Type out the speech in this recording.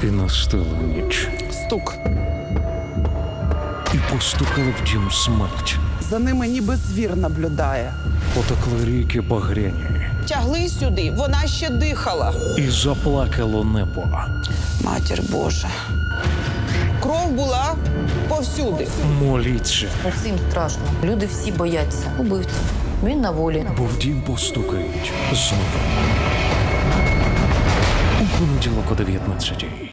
І настала ніч. Стук. І постукала в дім смерть. За ними ніби звір наблюдає. Потекли ріки багряні. Тягли сюди, вона ще дихала. І заплакало небо. Матір Божа. Кров була повсюди. Моліться, Всім страшно. Люди всі бояться. Убивця. Він на волі. бо в дім постукають знову. У понеділок о 19-й.